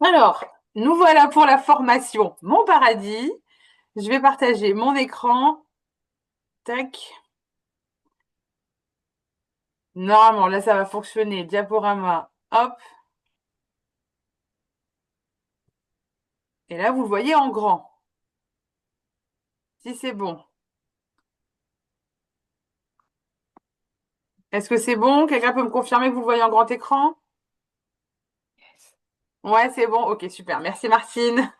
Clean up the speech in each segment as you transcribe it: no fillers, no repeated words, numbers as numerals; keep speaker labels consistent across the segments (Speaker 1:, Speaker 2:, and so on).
Speaker 1: Alors, nous voilà pour la formation Mon Paradis. Je vais partager mon écran. Tac. Normalement, là, ça va fonctionner. Diaporama. Hop. Et là, vous le voyez en grand. Si c'est bon. Est-ce que c'est bon? Quelqu'un peut me confirmer que vous le voyez en grand écran? Ouais, c'est bon. Ok, super. Merci, Martine.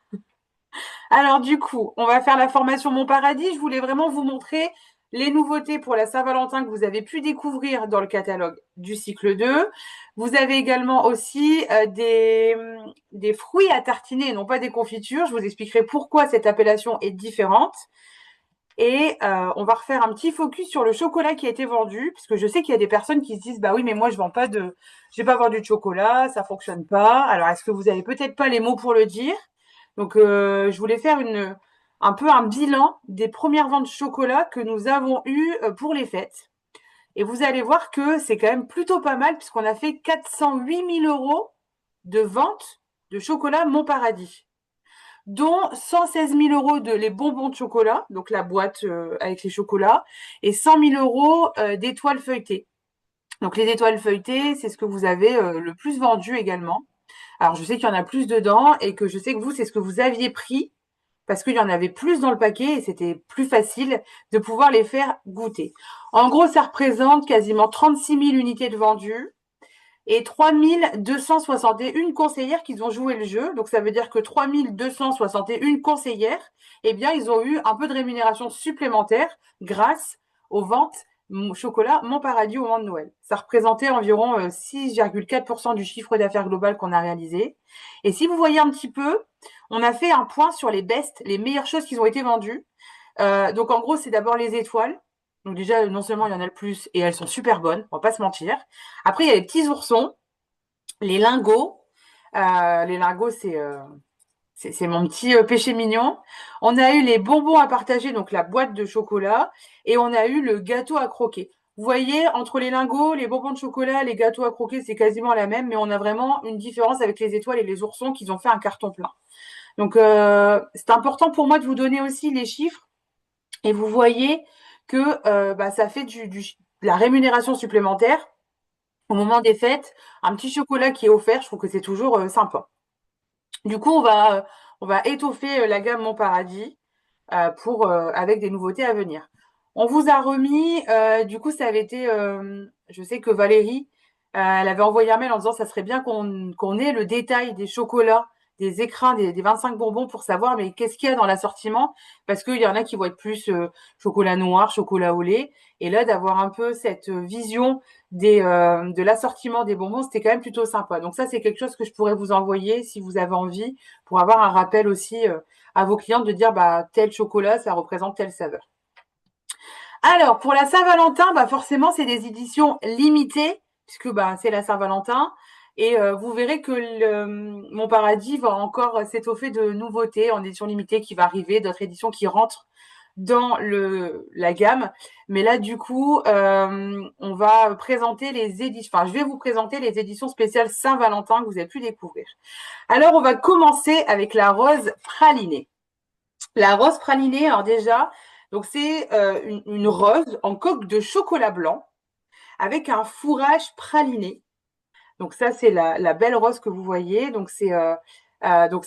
Speaker 1: Alors, du coup, on va faire la formation Mon Paradis. Je voulais vraiment vous montrer les nouveautés pour la Saint-Valentin que vous avez pu découvrir dans le catalogue du cycle 2. Vous avez également aussi des fruits à tartiner, non pas des confitures. Je vous expliquerai pourquoi cette appellation est différente. Et on va refaire un petit focus sur le chocolat qui a été vendu, parce que je sais qu'il y a des personnes qui se disent, bah oui, mais moi je vais pas vendu de chocolat, ça fonctionne pas. Alors est-ce que vous avez peut-être pas les mots pour le dire? Donc je voulais faire un peu un bilan des premières ventes de chocolat que nous avons eues pour les fêtes. Et vous allez voir que c'est quand même plutôt pas mal, puisqu'on a fait 408 000 euros de ventes de chocolat Mon Paradis, dont 116 000 euros de les bonbons de chocolat, donc la boîte avec les chocolats, et 100 000 euros d'étoiles feuilletées. Donc les étoiles feuilletées, c'est ce que vous avez le plus vendu également. Alors je sais qu'il y en a plus dedans et que je sais que vous, c'est ce que vous aviez pris parce qu'il y en avait plus dans le paquet et c'était plus facile de pouvoir les faire goûter. En gros, ça représente quasiment 36 000 unités de vendues et 3261 conseillères qui ont joué le jeu. Donc ça veut dire que 3261 conseillères, eh bien, ils ont eu un peu de rémunération supplémentaire grâce aux ventes chocolat Mon Paradis au moment de Noël. Ça représentait environ 6,4% du chiffre d'affaires global qu'on a réalisé. Et si vous voyez un petit peu, on a fait un point sur les best, les meilleures choses qui ont été vendues. Donc en gros, c'est d'abord les étoiles. Donc déjà, non seulement il y en a le plus, et elles sont super bonnes, on va pas se mentir. Après, il y a les petits oursons, les lingots. Les lingots, c'est mon petit péché mignon. On a eu les bonbons à partager, donc la boîte de chocolat, et on a eu le gâteau à croquer. Vous voyez, entre les lingots, les bonbons de chocolat, les gâteaux à croquer, c'est quasiment la même, mais on a vraiment une différence avec les étoiles et les oursons qui ont fait un carton plein. Donc, c'est important pour moi de vous donner aussi les chiffres et vous voyez que bah, ça fait de la rémunération supplémentaire au moment des fêtes. Un petit chocolat qui est offert, je trouve que c'est toujours sympa. Du coup, on va étoffer la gamme Mon Paradis avec des nouveautés à venir. On vous a remis, du coup, ça avait été, je sais que Valérie, elle avait envoyé un mail en disant ça serait bien qu'on ait le détail des chocolats, des écrins, des 25 bonbons pour savoir mais qu'est-ce qu'il y a dans l'assortiment, parce qu'il y en a qui vont être plus chocolat noir, chocolat au lait, et là d'avoir un peu cette vision de l'assortiment des bonbons, c'était quand même plutôt sympa. Donc ça, c'est quelque chose que je pourrais vous envoyer si vous avez envie, pour avoir un rappel aussi à vos clients de dire bah tel chocolat ça représente telle saveur. Alors pour la Saint-Valentin, bah forcément c'est des éditions limitées puisque bah c'est la Saint-Valentin et vous verrez que Mon Paradis va encore s'étoffer de nouveautés en édition limitée qui va arriver, d'autres éditions qui rentrent dans la gamme. Mais là, du coup, on va présenter les éditions. Enfin, je vais vous présenter les éditions spéciales Saint-Valentin que vous avez pu découvrir. Alors, on va commencer avec la rose pralinée. La rose pralinée, alors déjà, donc c'est une rose en coque de chocolat blanc avec un fourrage praliné. Donc ça, c'est la belle rose que vous voyez. Donc c'est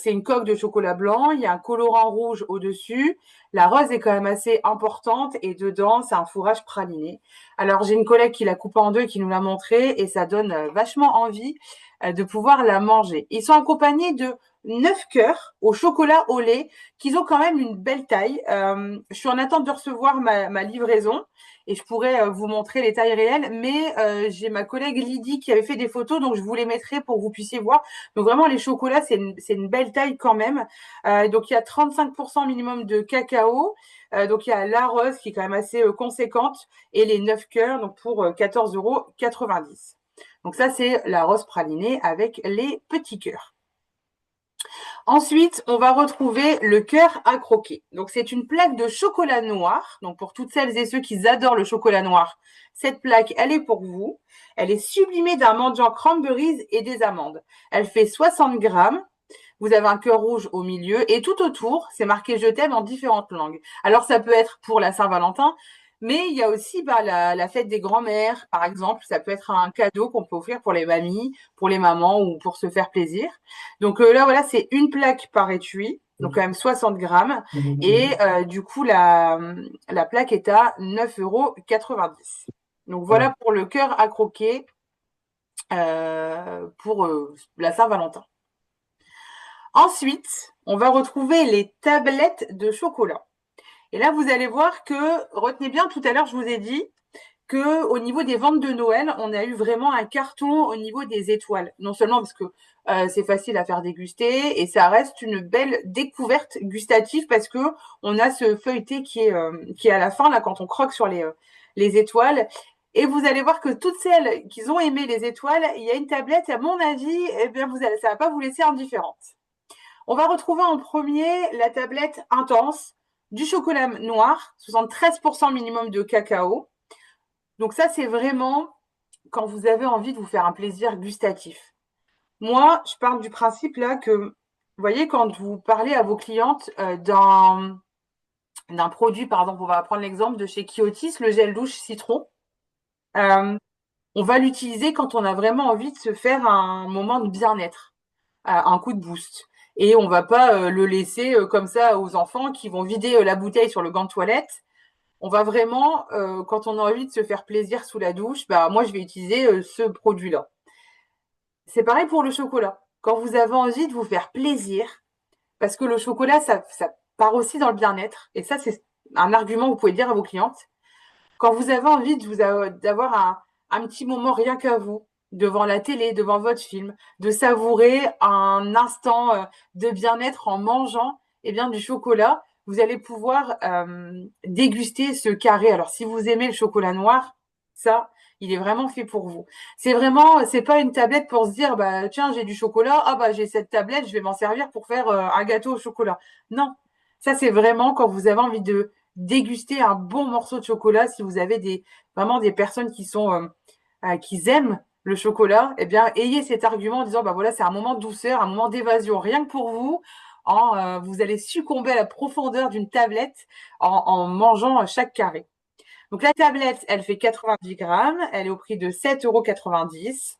Speaker 1: une coque de chocolat blanc. Il y a un colorant rouge au-dessus. La rose est quand même assez importante et dedans, c'est un fourrage praliné. Alors j'ai une collègue qui l'a coupé en deux et qui nous l'a montré et ça donne vachement envie de pouvoir la manger. Ils sont accompagnés de 9 cœurs au chocolat au lait qui ont quand même une belle taille. Je suis en attente de recevoir ma livraison et je pourrais vous montrer les tailles réelles, mais j'ai ma collègue Lydie qui avait fait des photos, donc je vous les mettrai pour que vous puissiez voir. Donc vraiment, les chocolats, c'est une belle taille quand même. Donc il y a 35% minimum de cacao. Donc il y a la rose qui est quand même assez conséquente et les 9 cœurs donc pour 14,90 €. Donc ça, c'est la rose pralinée avec les petits cœurs. Ensuite, on va retrouver le cœur à croquer. Donc, c'est une plaque de chocolat noir. Donc, pour toutes celles et ceux qui adorent le chocolat noir, cette plaque, elle est pour vous. Elle est sublimée d'un mendiant cranberries et des amandes. Elle fait 60 grammes. Vous avez un cœur rouge au milieu et tout autour, c'est marqué je t'aime en différentes langues. Alors ça peut être pour la Saint-Valentin, mais il y a aussi la fête des grands-mères, par exemple. Ça peut être un cadeau qu'on peut offrir pour les mamies, pour les mamans ou pour se faire plaisir. Donc là, voilà, c'est une plaque par étui, donc quand même 60 grammes. Et du coup, la plaque est à 9,90 €. Donc voilà pour le cœur à croquer pour la Saint-Valentin. Ensuite, on va retrouver les tablettes de chocolat. Et là, vous allez voir que, retenez bien, tout à l'heure, je vous ai dit que au niveau des ventes de Noël, on a eu vraiment un carton au niveau des étoiles. Non seulement parce que c'est facile à faire déguster et ça reste une belle découverte gustative parce que on a ce feuilleté qui est à la fin là quand on croque sur les étoiles. Et vous allez voir que toutes celles qui ont aimé les étoiles, il y a une tablette, à mon avis, eh bien ça va pas vous laisser indifférente. On va retrouver en premier la tablette intense du chocolat noir, 73% minimum de cacao. Donc ça, c'est vraiment quand vous avez envie de vous faire un plaisir gustatif. Moi, je parle du principe là que, vous voyez, quand vous parlez à vos clientes d'un produit, par exemple, on va prendre l'exemple de chez Kiotis, le gel douche citron. Euh, on va l'utiliser quand on a vraiment envie de se faire un moment de bien-être, un coup de boost. Et on va pas le laisser comme ça aux enfants qui vont vider la bouteille sur le gant de toilette. On va vraiment, quand on a envie de se faire plaisir sous la douche, bah moi je vais utiliser ce produit-là. C'est pareil pour le chocolat. Quand vous avez envie de vous faire plaisir, parce que le chocolat, ça part aussi dans le bien-être. Et ça, c'est un argument que vous pouvez dire à vos clientes. Quand vous avez envie d'avoir un petit moment rien qu'à vous, devant la télé, devant votre film, de savourer un instant de bien-être en mangeant eh bien, du chocolat, vous allez pouvoir déguster ce carré. Alors, si vous aimez le chocolat noir, ça, il est vraiment fait pour vous. C'est pas une tablette pour se dire, bah tiens, j'ai du chocolat, ah bah j'ai cette tablette, je vais m'en servir pour faire un gâteau au chocolat. Non, ça c'est vraiment quand vous avez envie de déguster un bon morceau de chocolat. Si vous avez vraiment des personnes qui aiment le chocolat, eh bien, ayez cet argument en disant, bah voilà, c'est un moment de douceur, un moment d'évasion, rien que pour vous. Vous allez succomber à la profondeur d'une tablette en mangeant chaque carré. Donc la tablette, elle fait 90 grammes, elle est au prix de 7,90 €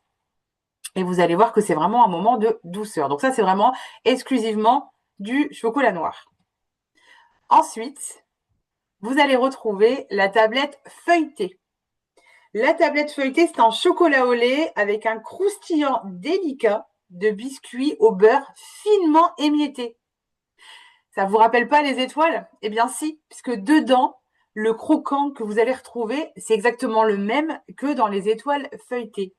Speaker 1: et vous allez voir que c'est vraiment un moment de douceur. Donc ça, c'est vraiment exclusivement du chocolat noir. Ensuite, vous allez retrouver la tablette feuilletée. La tablette feuilletée, c'est un chocolat au lait avec un croustillant délicat de biscuits au beurre finement émietté. Ça vous rappelle pas les étoiles? Eh bien si, puisque dedans, le croquant que vous allez retrouver, c'est exactement le même que dans les étoiles feuilletées.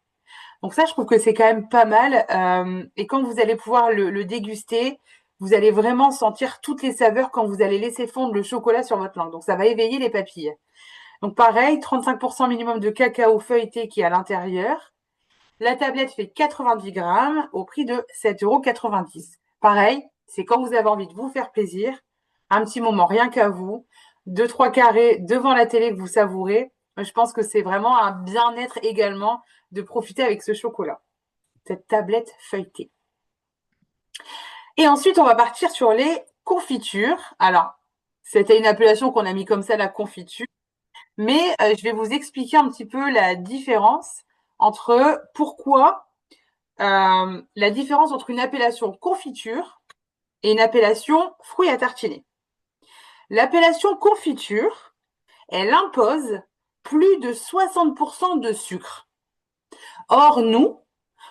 Speaker 1: Donc ça, je trouve que c'est quand même pas mal. Et quand vous allez pouvoir le déguster, vous allez vraiment sentir toutes les saveurs quand vous allez laisser fondre le chocolat sur votre langue. Donc ça va éveiller les papilles. Donc pareil, 35% minimum de cacao feuilleté qui est à l'intérieur. La tablette fait 90 grammes au prix de 7,90 €. Pareil, c'est quand vous avez envie de vous faire plaisir, un petit moment rien qu'à vous, 2-3 carrés devant la télé que vous savourez. Je pense que c'est vraiment un bien-être également de profiter avec ce chocolat, cette tablette feuilletée. Et ensuite, on va partir sur les confitures. Alors, c'était une appellation qu'on a mis comme ça, la confiture. Mais je vais vous expliquer un petit peu la différence entre la différence entre une appellation confiture et une appellation fruits à tartiner. L'appellation confiture, elle impose plus de 60% de sucre. Or, nous,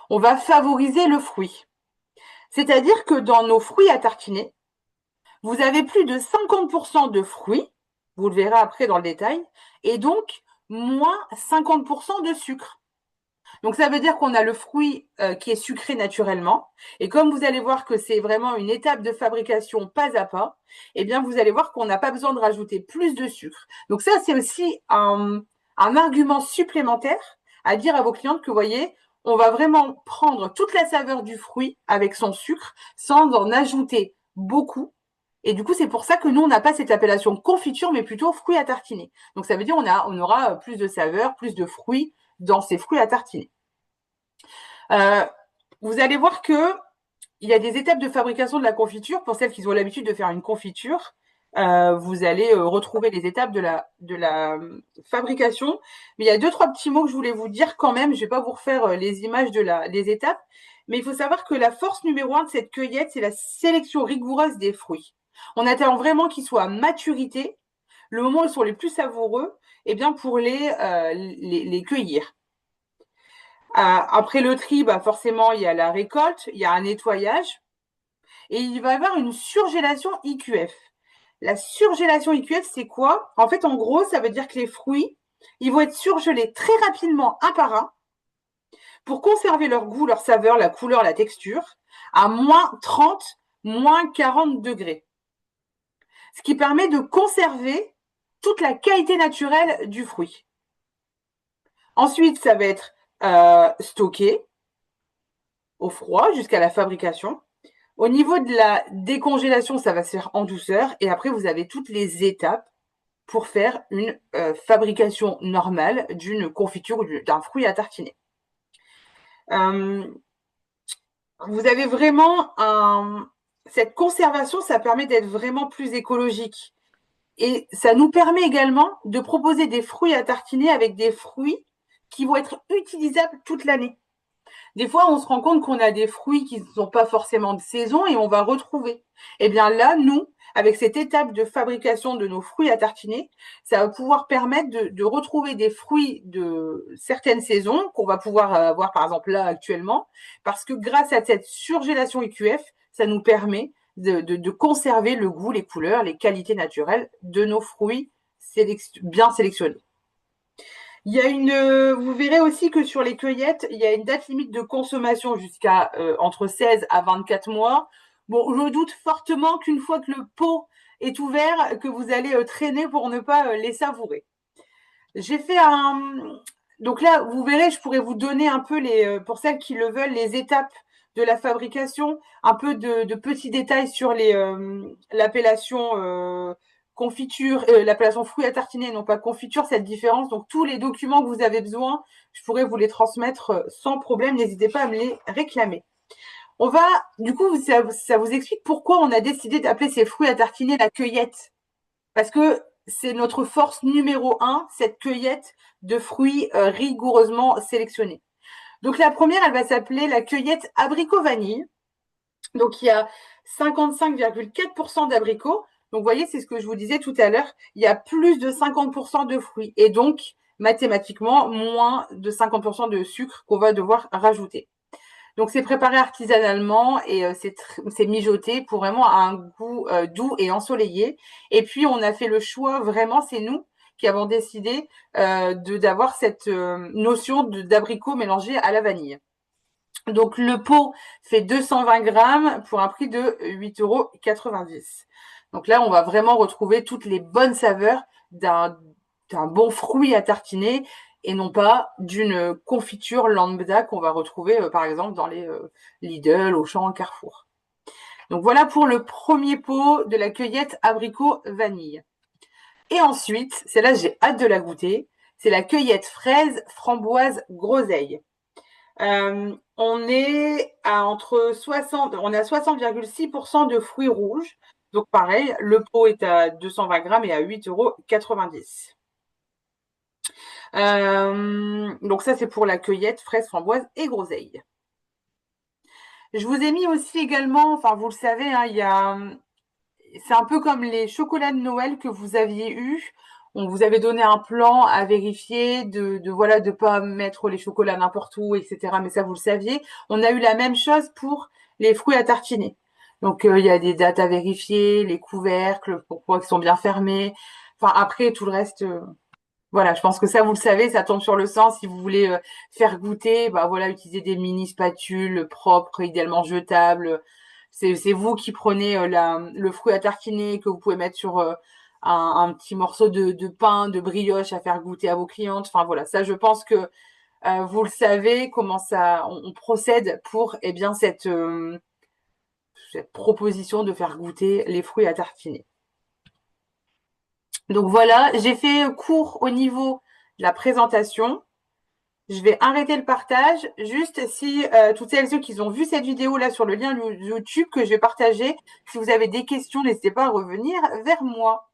Speaker 1: on va favoriser le fruit. C'est-à-dire que dans nos fruits à tartiner, vous avez plus de 50% de fruits, vous le verrez après dans le détail, et donc moins 50% de sucre. Donc ça veut dire qu'on a le fruit qui est sucré naturellement. Et comme vous allez voir que c'est vraiment une étape de fabrication pas à pas, eh bien vous allez voir qu'on n'a pas besoin de rajouter plus de sucre. Donc ça, c'est aussi un argument supplémentaire à dire à vos clientes que, vous voyez, on va vraiment prendre toute la saveur du fruit avec son sucre sans en ajouter beaucoup. Et du coup, c'est pour ça que nous, on n'a pas cette appellation confiture, mais plutôt fruits à tartiner. Donc ça veut dire on aura plus de saveur, plus de fruits dans ces fruits à tartiner. Vous allez voir que il y a des étapes de fabrication de la confiture. Pour celles qui ont l'habitude de faire une confiture, vous allez retrouver les étapes de la fabrication. Mais il y a deux, trois petits mots que je voulais vous dire quand même. Je ne vais pas vous refaire les images des étapes. Mais il faut savoir que la force numéro un de cette cueillette, c'est la sélection rigoureuse des fruits. On attend vraiment qu'ils soient à maturité, le moment où ils sont les plus savoureux, eh bien pour les cueillir. Après le tri, bah forcément, il y a la récolte, il y a un nettoyage et il va y avoir une surgélation IQF. La surgélation IQF, c'est quoi? En fait, en gros, ça veut dire que les fruits, ils vont être surgelés très rapidement un par un pour conserver leur goût, leur saveur, la couleur, la texture à moins 30, moins 40 degrés. Ce qui permet de conserver toute la qualité naturelle du fruit. Ensuite, ça va être stocké au froid jusqu'à la fabrication. Au niveau de la décongélation, ça va se faire en douceur. Et après, vous avez toutes les étapes pour faire une fabrication normale d'une confiture ou d'un fruit à tartiner. Vous avez vraiment cette conservation, ça permet d'être vraiment plus écologique. Et ça nous permet également de proposer des fruits à tartiner avec des fruits qui vont être utilisables toute l'année. Des fois, on se rend compte qu'on a des fruits qui ne sont pas forcément de saison et on va retrouver. Eh bien là, nous, avec cette étape de fabrication de nos fruits à tartiner, ça va pouvoir permettre de retrouver des fruits de certaines saisons qu'on va pouvoir avoir par exemple là actuellement, parce que grâce à cette surgélation IQF, ça nous permet de conserver le goût, les couleurs, les qualités naturelles de nos fruits bien sélectionnés. Il y a vous verrez aussi que sur les cueillettes, il y a une date limite de consommation jusqu'à entre 16 à 24 mois. Bon, je doute fortement qu'une fois que le pot est ouvert, que vous allez traîner pour ne pas les savourer. J'ai fait donc là, vous verrez, je pourrais vous donner un peu pour celles qui le veulent, les étapes de la fabrication, un peu de petits détails sur l'appellation confiture, l'appellation fruits à tartiner, non pas confiture, cette différence. Donc tous les documents que vous avez besoin, je pourrais vous les transmettre sans problème. N'hésitez pas à me les réclamer. On va, du coup, ça vous explique pourquoi on a décidé d'appeler ces fruits à tartiner la cueillette. Parce que c'est notre force numéro un, cette cueillette de fruits rigoureusement sélectionnés. Donc la première, elle va s'appeler la cueillette abricot-vanille. Donc il y a 55,4% d'abricots. Donc vous voyez, c'est ce que je vous disais tout à l'heure, il y a plus de 50% de fruits et donc mathématiquement moins de 50% de sucre qu'on va devoir rajouter. Donc c'est préparé artisanalement et c'est mijoté pour vraiment un goût doux et ensoleillé. Et puis on a fait le choix, vraiment c'est nous qui avons décidé d'avoir cette notion d'abricot mélangé à la vanille. Donc le pot fait 220 grammes pour un prix de 8,90 €. Donc là on va vraiment retrouver toutes les bonnes saveurs d'un bon fruit à tartiner et non pas d'une confiture lambda qu'on va retrouver par exemple dans les Lidl, Auchan, Carrefour. Donc voilà pour le premier pot de la cueillette abricot vanille. Et ensuite, celle-là j'ai hâte de la goûter, c'est la cueillette fraise framboise groseille. On est à entre 60, on est à 60,6% de fruits rouges. Donc pareil, le pot est à 220 grammes et à 8,90 €. Donc ça, c'est pour la cueillette fraise, framboise et groseille. Je vous ai mis aussi également, enfin vous le savez, hein, c'est un peu comme les chocolats de Noël que vous aviez eu. On vous avait donné un plan à vérifier, voilà, de pas mettre les chocolats n'importe où, etc. Mais ça, vous le saviez. On a eu la même chose pour les fruits à tartiner. Donc, il y a des dates à vérifier, les couvercles, pourquoi ils sont bien fermés. Enfin, après, tout le reste, voilà, je pense que ça, vous le savez, ça tombe sur le sens. Si vous voulez faire goûter, bah voilà, utilisez des mini spatules propres, idéalement jetables. C'est vous qui prenez le fruit à tartiner que vous pouvez mettre sur un petit morceau de pain, de brioche à faire goûter à vos clientes. Enfin voilà, ça, je pense que vous le savez comment on procède pour eh bien cette proposition de faire goûter les fruits à tartiner. Donc voilà, j'ai fait court au niveau de la présentation. Je vais arrêter le partage. Juste si toutes celles et ceux qui ont vu cette vidéo là sur le lien YouTube que je vais partager, si vous avez des questions, n'hésitez pas à revenir vers moi.